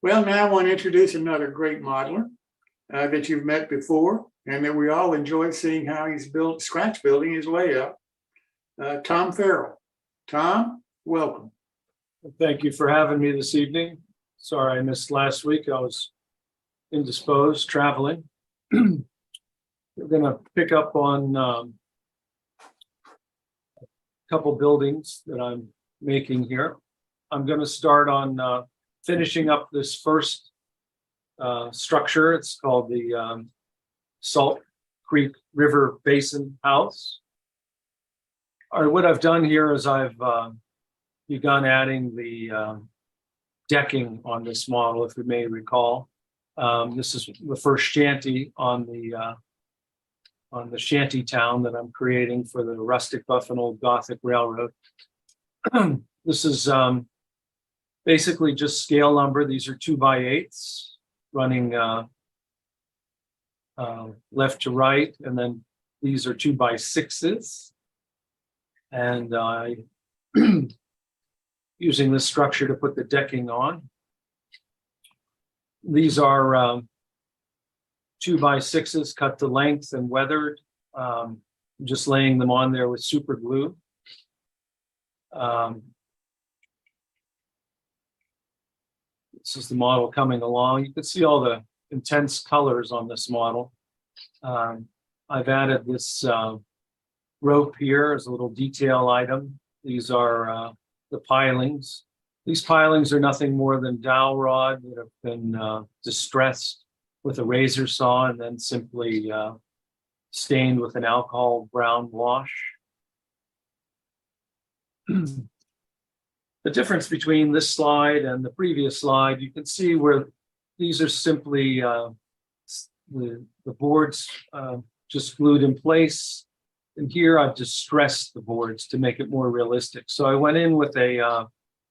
Well, now I want to introduce another great modeler that you've met before, and that we all enjoy seeing how he's scratch building his way up. Tom Farrell. Tom, welcome. Thank you for having me this evening. Sorry I missed last week. I was indisposed traveling. We're going to pick up on a couple buildings that I'm making here. I'm going to start on finishing up this first structure. It's called the Salt Creek River Basin House. All right, what I've done here is I've begun adding the decking on this model, if you may recall. This is the first shanty on the shanty town that I'm creating for the Rustic Buffalo Gothic Railroad. This is basically just scale lumber. These are 2x8s running left to right, and then these are 2x6s. And I using this structure to put the decking on. These are 2x6s cut to length and weathered. Just laying them on there with super glue. This is the model coming along. You can see all the intense colors on this model. I've added this rope here as a little detail item. These are the pilings. These pilings are nothing more than dowel rod that have been distressed with a razor saw and then simply stained with an alcohol brown wash. The difference between this slide and the previous slide, you can see where these are simply the boards just glued in place. And here I've distressed the boards to make it more realistic. So I went in with a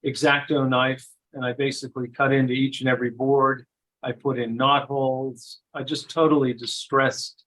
X-Acto knife and I basically cut into each and every board. I put in knot holes. I just totally distressed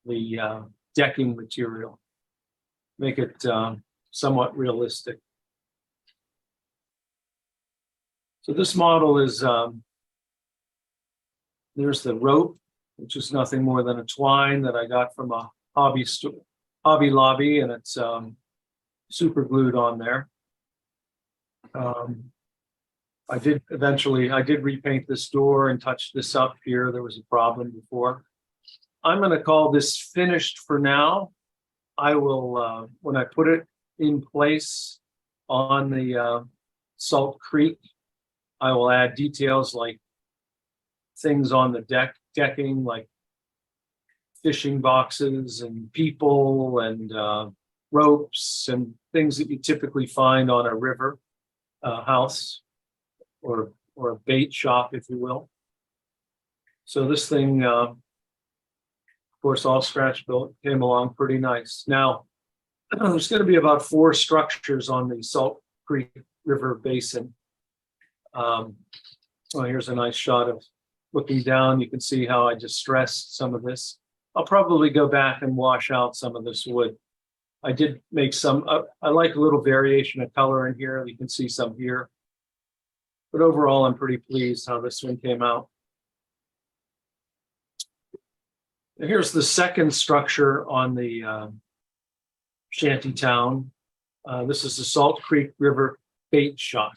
the decking material, make it somewhat realistic. So this model is, there's the rope, which is nothing more than a twine that I got from a Hobby Lobby, and it's super glued on there. I did repaint this door and touch this up here. There was a problem before. I'm going to call this finished for now. I will, when I put it in place on the Salt Creek, I will add details like things on the decking, like fishing boxes and people and ropes and things that you typically find on a river house or a bait shop, if you will. So this thing, of course, all scratch built, came along pretty nice. Now, there's going to be about 4 structures on the Salt Creek River Basin. Well, here's a nice shot of looking down. You can see how I distressed some of this. I'll probably go back and wash out some of this wood. I did make some, I like a little variation of color in here. You can see some here. But overall, I'm pretty pleased how this one came out. And here's the second structure on the shanty town. This is the Salt Creek River bait shop.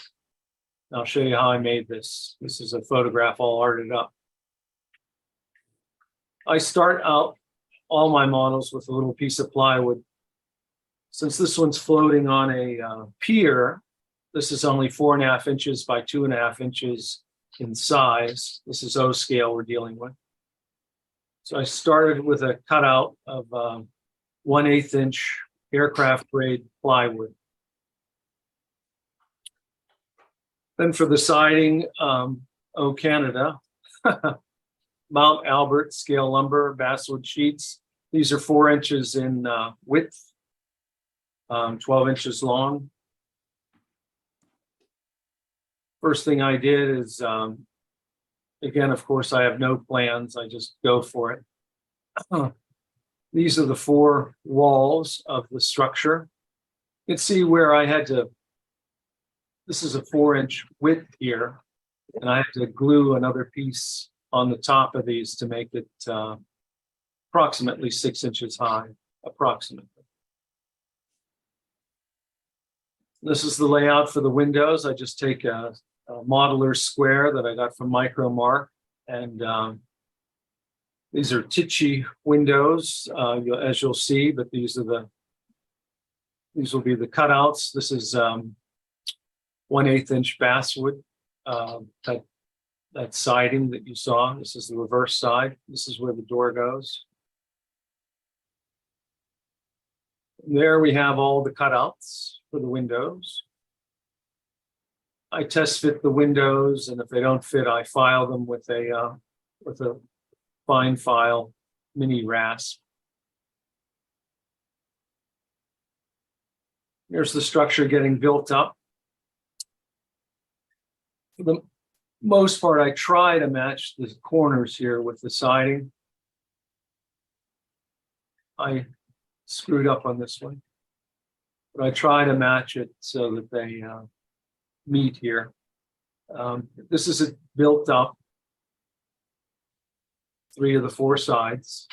I'll show you how I made this. This is a photograph all arted up. I start out all my models with a little piece of plywood. Since this one's floating on a pier, this is only 4.5 inches by 2.5 inches in size. This is O scale we're dealing with. So I started with a cutout of 1/8 inch aircraft grade plywood. Then for the siding, O Canada, Mount Albert scale lumber, basswood sheets. These are 4 inches in width, 12 inches long. First thing I did is, again, of course, I have no plans. I just go for it. These are the 4 walls of the structure. You can see where I had to, this is a 4 inch width here. And I have to glue another piece on the top of these to make it approximately 6 inches high, approximately. This is the layout for the windows. I just take a modeler square that I got from Micro Mark, and these are Tichy windows, as you'll see, but these will be the cutouts. This is 1/8 inch basswood, that siding that you saw. This is the reverse side. This is where the door goes. There we have all the cutouts for the windows. I test fit the windows, and if they don't fit, I file them with a fine file mini rasp. Here's the structure getting built up. For the most part, I try to match the corners here with the siding. I screwed up on this one, but I try to match it so that they meet here. This is built up 3 of the 4 sides.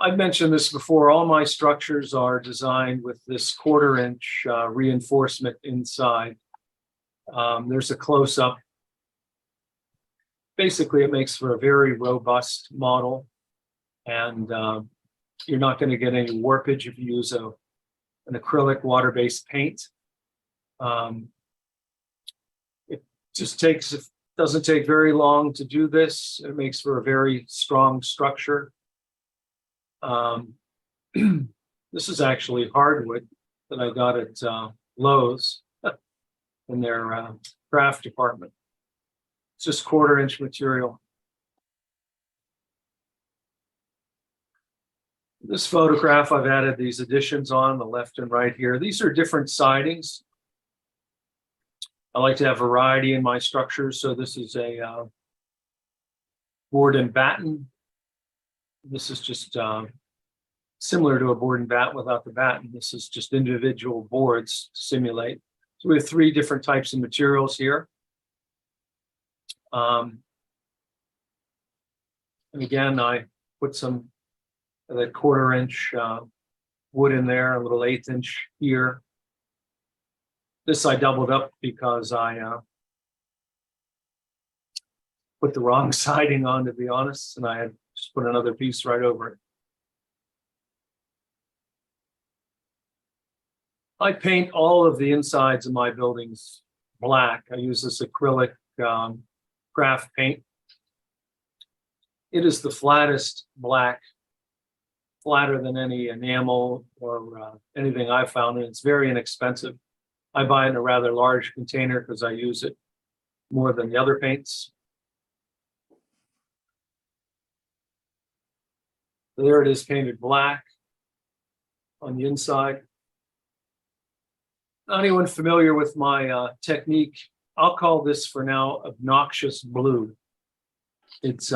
I've mentioned this before. All my structures are designed with this 1/4 inch reinforcement inside. There's a close-up. Basically, it makes for a very robust model, and you're not going to get any warpage if you use an acrylic water-based paint. It just doesn't take very long to do this. It makes for a very strong structure. This is actually hardwood that I got at Lowe's in their craft department. It's just 1/4 inch material. This photograph, I've added these additions on the left and right here. These are different sidings. I like to have variety in my structures, so this is a board and batten. This is just similar to a board and batten without the batten. This is just individual boards to simulate. So we have 3 different types of materials here. And again, I put some of that 1/4 inch wood in there, a little 1/8 inch here. This I doubled up because I put the wrong siding on, to be honest, and I had just put another piece right over it. I paint all of the insides of my buildings black. I use this acrylic craft paint. It is the flattest black, flatter than any enamel or anything I've found, and it's very inexpensive. I buy it in a rather large container because I use it more than the other paints. There it is, painted black on the inside. Anyone familiar with my technique? I'll call this for now obnoxious blue. It's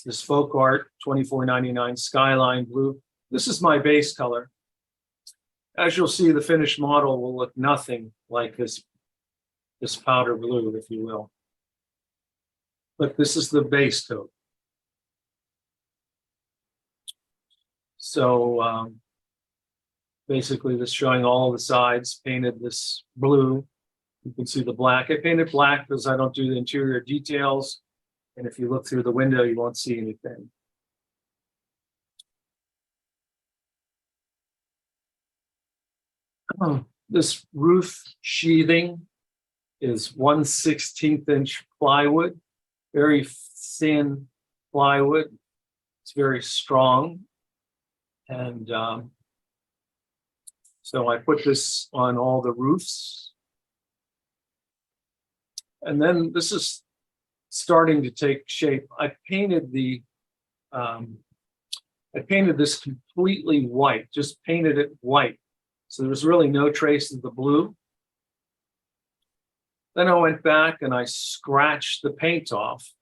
this folk art $24.99 skyline blue. This is my base color. As you'll see, the finished model will look nothing like this powder blue, if you will. But this is the base coat. So basically, this showing all the sides, painted this blue. You can see the black. I painted black because I don't do the interior details. And if you look through the window, you won't see anything. This roof sheathing is 1/16 inch plywood, very thin plywood. It's very strong. And so I put this on all the roofs. And then this is starting to take shape. I painted this completely white, just painted it white. So there was really no trace of the blue. Then I went back and I scratched the paint off,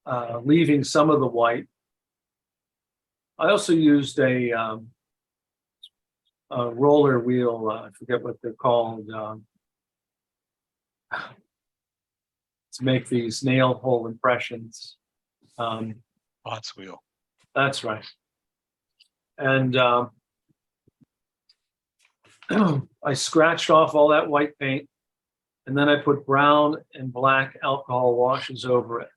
leaving some of the white. I also used a roller wheel, I forget what they're called, to make these nail hole impressions. Bots wheel. That's right. And I scratched off all that white paint, and then I put brown and black alcohol washes over it.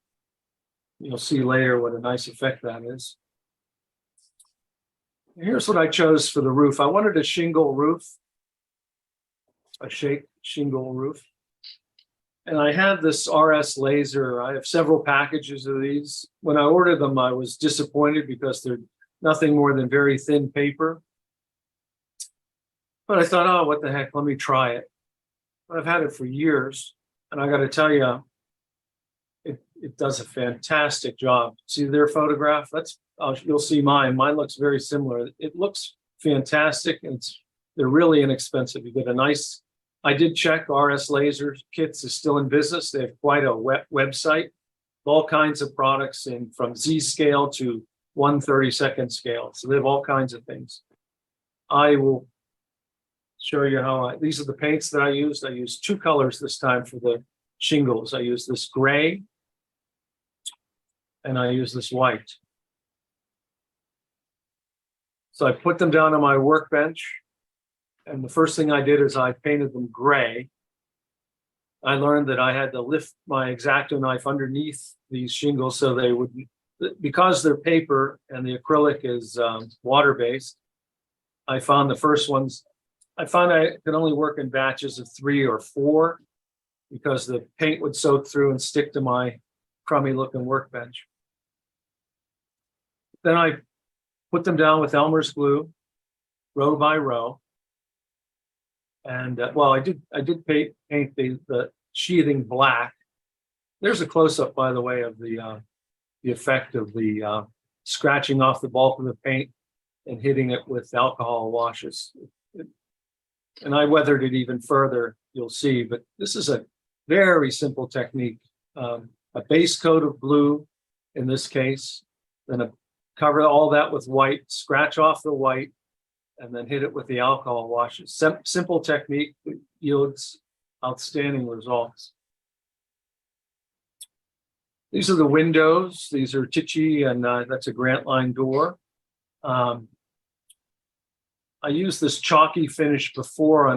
You'll see later what a nice effect that is. Here's what I chose for the roof. I wanted a shingle roof, a shake shingle roof. And I had this RS laser. I have several packages of these. When I ordered them, I was disappointed because they're nothing more than very thin paper. But I thought, oh, what the heck, let me try it. I've had it for years, and I got to tell you, it does a fantastic job. See their photograph? You'll see mine. Mine looks very similar. It looks fantastic, and they're really inexpensive. You get a nice. I did check. RS Laser Kits is still in business. They have quite a website, all kinds of products, from Z scale to 1/32 scale. So they have all kinds of things. I will show you how these are the paints that I used. I used two colors this time for the shingles. I used this gray and I used this white. So I put them down on my workbench, and the first thing I did is I painted them gray. I learned that I had to lift my X-Acto knife underneath these shingles so they would, because they're paper and the acrylic is water-based. I found the first ones, I found I could only work in batches of 3 or 4 because the paint would soak through and stick to my crummy looking workbench. Then I put them down with Elmer's glue, row by row. And well, I did paint the sheathing black. There's a close-up, by the way, of the effect of the scratching off the bulk of the paint and hitting it with alcohol washes. And I weathered it even further, you'll see, but this is a very simple technique. A base coat of blue, in this case, then cover all that with white, scratch off the white, and then hit it with the alcohol washes. Simple technique yields outstanding results. These are the windows. These are Tichy, and that's a Grant Line door. I used this chalky finish before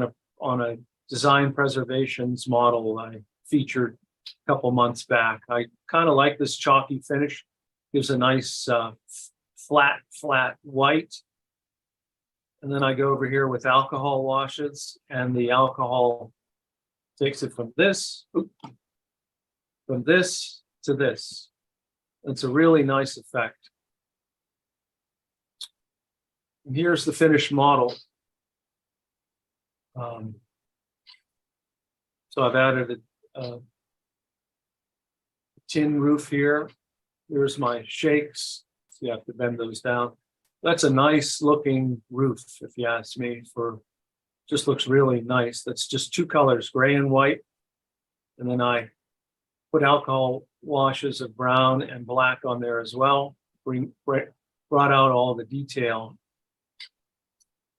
on a design preservations model I featured a couple months back. I kind of like this chalky finish. Gives a nice flat white. And then I go over here with alcohol washes, and the alcohol takes it from this to this. It's a really nice effect. And here's the finished model. So I've added a tin roof here. Here's my shakes. So you have to bend those down. That's a nice looking roof, if you ask me. Just looks really nice. That's just 2 colors, gray and white. And then I put alcohol washes of brown and black on there as well. Brought out all the detail.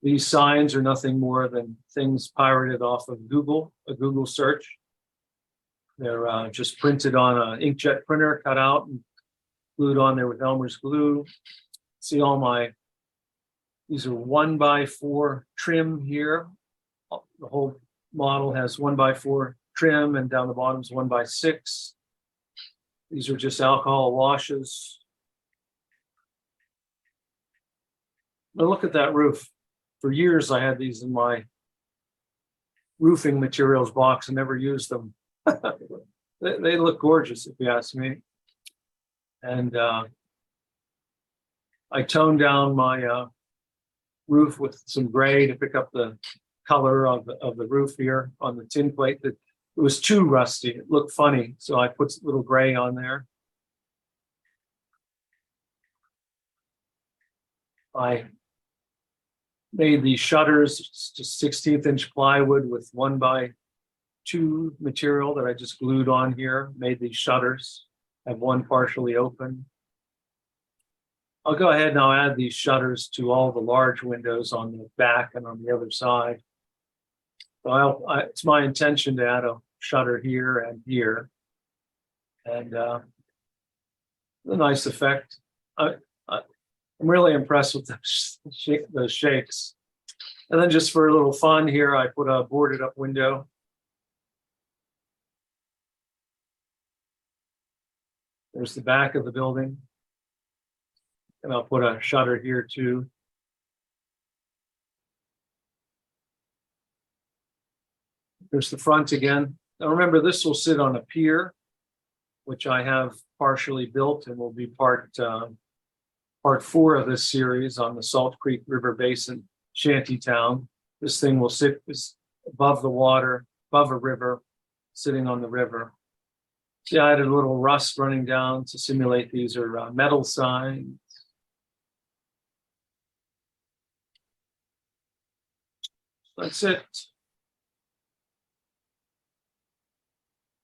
These signs are nothing more than things pirated off of Google, a Google search. They're just printed on an inkjet printer, cut out and glued on there with Elmer's glue. See all these are 1x4 trim here. The whole model has 1x4 trim, and down the bottom is 1x6. These are just alcohol washes. Now look at that roof. For years, I had these in my roofing materials box and never used them. They look gorgeous, if you ask me. And I toned down my roof with some gray to pick up the color of the roof here on the tin plate. That it was too rusty. It looked funny, so I put a little gray on there. I made these shutters, just 16th inch plywood with 1x2 material that I just glued on here. Made these shutters. I have one partially open. I'll go ahead and I'll add these shutters to all the large windows on the back and on the other side. So it's my intention to add a shutter here and here. And a nice effect. I'm really impressed with those shakes. And then just for a little fun here, I put a boarded up window. There's the back of the building. And I'll put a shutter here too. There's the front again. Now remember, this will sit on a pier, which I have partially built and will be part 4 of this series on the Salt Creek River Basin shanty town. This thing will sit above the water, above a river, sitting on the river. See, I added a little rust running down to simulate these are metal signs. That's it.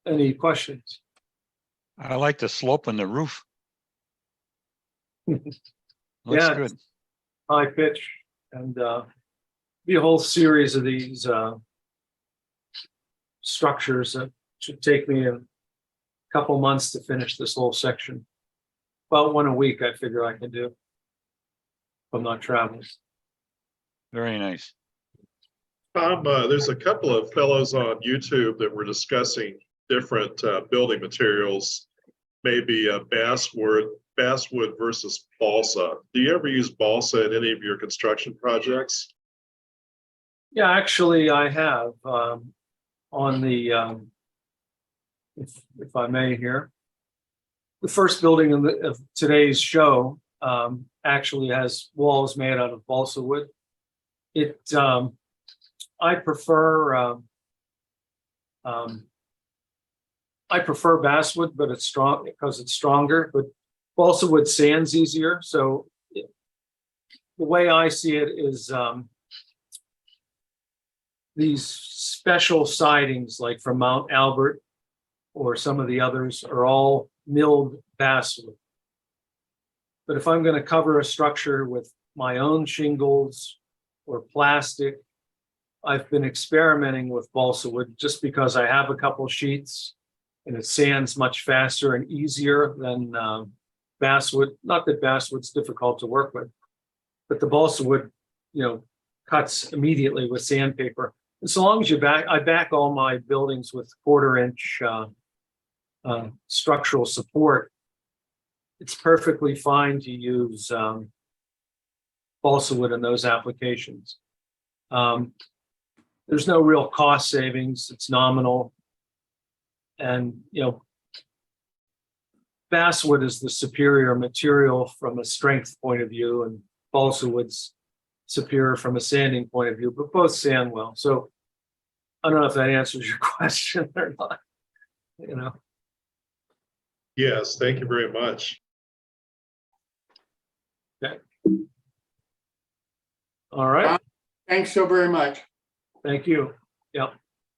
Any questions? I like the slope on the roof. Looks Yeah, good. High pitch, and be a whole series of these structures that should take me a couple months to finish this whole section. About one a week, I figure I can do if I'm not traveling. Very nice. Tom, there's a couple of fellows on YouTube that were discussing different building materials, maybe basswood versus balsa. Do you ever use balsa in any of your construction projects? Yeah, actually, I have on the if I may here. The first building of today's show actually has walls made out of balsa wood. I prefer basswood, but it's strong because it's stronger. But balsa wood sands easier. So the way I see it is these special sidings, like from Mount Albert or some of the others, are all milled basswood. But if I'm going to cover a structure with my own shingles or plastic, I've been experimenting with balsa wood just because I have a couple sheets and it sands much faster and easier than basswood. Not that basswood's difficult to work with, but the balsa wood, cuts immediately with sandpaper. And so long as I back all my buildings with 1/4-inch structural support, it's perfectly fine to use balsa wood in those applications. There's no real cost savings. It's nominal. And, basswood is the superior material from a strength point of view, and balsa wood's superior from a sanding point of view, but both sand well. So I don't know if that answers your question or not, Yes, thank you very much. Okay. All right. Thanks so very much. Thank you. Yep.